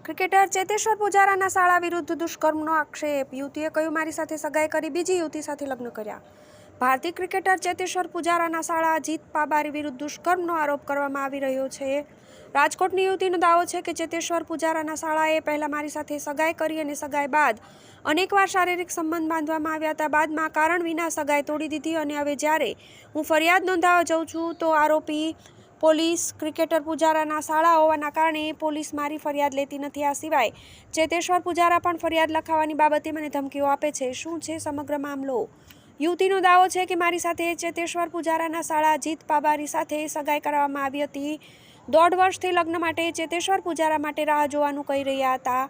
Cricketer Cheteshwar પુજારાના શાળા વિરુદ્ધ દુષ્કર્મનો આક્ષેપ. યુવતીએ કહ્યું, મારી સાથે સગાઈ કરી બીજી યુવતી સાથે લગ્ન કર્યા. ભારતીય ક્રિકેટર ચેતેશ્વર પુજારાના શાળા જીત પાબારી વિરુદ્ધ દુષ્કર્મનો આરોપ કરવામાં આવી રહ્યો છે. રાજકોટની યુવતીનો દાવો છે કે ચેતેશ્વર પુજારાના શાળાએ પહેલા મારી સાથે સગાઈ કરી અને સગાઈ બાદ અનેકવાર શારીરિક સંબંધ બાંધવામાં આવ્યા હતા. બાદમાં કારણ વિના સગાઈ તોડી દીધી અને હવે જ્યારે હું ફરિયાદ નોંધાવવા જાઉં છું તો આરોપી પોલીસ ક્રિકેટર પુજારાના શાળા હોવાના કારણે પોલીસ મારી ફરિયાદ લેતી નથી. આ સિવાય ચેતેશ્વર પુજારા પણ ફરિયાદ લખાવવાની બાબતે મને ધમકીઓ આપે છે. શું છે સમગ્ર મામલો? યુવતીનો દાવો છે કે મારી સાથે ચેતેશ્વર પુજારાના શાળા જીત પાબારી સાથે સગાઈ કરવામાં આવી હતી. 1.5 વર્ષથી લગ્ન માટે ચેતેશ્વર પુજારા માટે રાહ જોવાનું કહી રહ્યા હતા.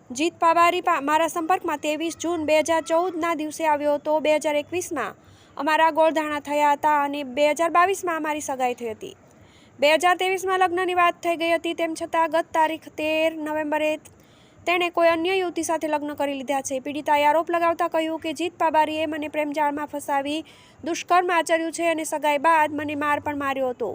જીત પાબારી મારા સંપર્કમાં 23 જૂન 2014ના દિવસે આવ્યો હતો. 2021માં અમારા ગોળધાણા થયા હતા અને 2022માં અમારી સગાઈ થઈ હતી. 2023માં લગ્નની વાત થઈ ગઈ હતી. તેમ છતાં ગત તારીખ 13 નવેમ્બરે તેણે કોઈ અન્ય યુવતી સાથે લગ્ન કરી લીધા છે. પીડિતાએ આરોપ લગાવતા કહ્યું કે જીત પાબારીએ મને પ્રેમજાળમાં ફસાવી દુષ્કર્મ આચર્યું છે અને સગાઈ બાદ મને માર પણ માર્યો હતો.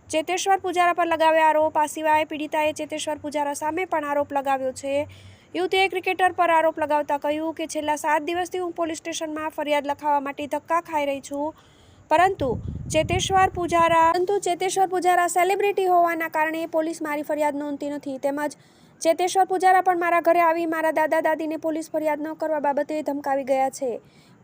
ચેતેશ્વર પુજારા પર લગાવ્યા આરોપ. આ સિવાય પીડિતાએ ચેતેશ્વર પુજારા સામે પણ આરોપ લગાવ્યો છે. યુવતીએ ક્રિકેટર પર આરોપ લગાવતા કહ્યું કે છેલ્લા 7 દિવસથી હું પોલીસ સ્ટેશનમાં ફરિયાદ લખાવવા માટે ધક્કા ખાઈ રહી છું, પરંતુ ચેતેશ્વર પુજારા સેલિબ્રિટી હોવાના કારણે પોલીસ મારી ફરિયાદ નોંધતી નથી. તેમજ ચેતેશ્વર પુજારા પણ મારા ઘરે આવી મારા દાદા દાદીને પોલીસ ફરિયાદ ન કરવા બાબતે ધમકાવી ગયા છે.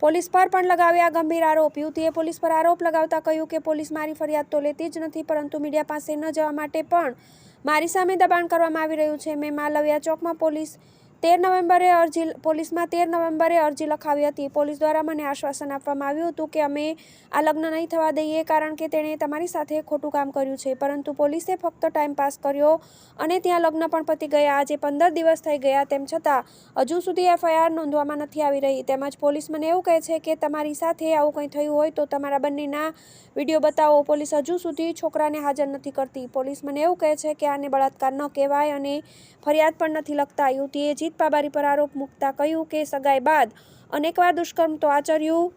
પોલીસ પર પણ લગાવ્યા ગંભીર આરોપ. યુવતીએ પોલીસ પર આરોપ લગાવતા કહ્યું કે પોલીસ મારી ફરિયાદ તો લેતી જ નથી, પરંતુ મીડિયા પાસે ન જવા માટે પણ મારી સામે દબાણ કરવામાં આવી રહ્યું છે. મેં માલવિયા ચોકમાં પોલીસમાં 13 નવેમ્બરે અરજી લખાવી હતી. પોલીસ દ્વારા મને આશ્વાસન આપવામાં આવ્યું હતું કે અમે આ લગ્ન નહીં થવા દઈએ કારણ કે તેણે તમારી સાથે ખોટું કામ કર્યું છે, પરંતુ પોલીસે ફક્ત ટાઈમ પાસ કર્યો અને ત્યાં લગ્ન પણ પતી ગયા. આજે 15 દિવસ થઈ ગયા, તેમ છતાં હજુ સુધી એફઆઈઆર નોંધવામાં નથી આવી રહી. તેમજ પોલીસ મને એવું કહે છે કે તમારી સાથે આવું કંઈ થયું હોય તો તમારા બંનેના વિડીયો બતાવો. પોલીસ હજુ સુધી છોકરાને હાજર નથી કરતી. પોલીસ મને એવું કહે છે કે આને બળાત્કાર ન કહેવાય અને ફરિયાદ પણ નથી લખતા. યુવતીએ જીત પાબારી પર આરોપ મૂકતા કહ્યું કે સગાઈ બાદ અનેકવાર દુષ્કર્મ તો આચર્યું,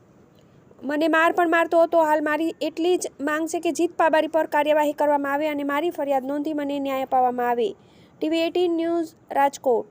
મને માર પણ મારતો હતો. હાલ મારી એટલી જ માંગ છે કે જીત પાબારી પર કાર્યવાહી કરવામાં આવે અને મારી ફરિયાદ નોંધી મને ન્યાય અપાવવામાં આવે. TV18 news, Rajkot.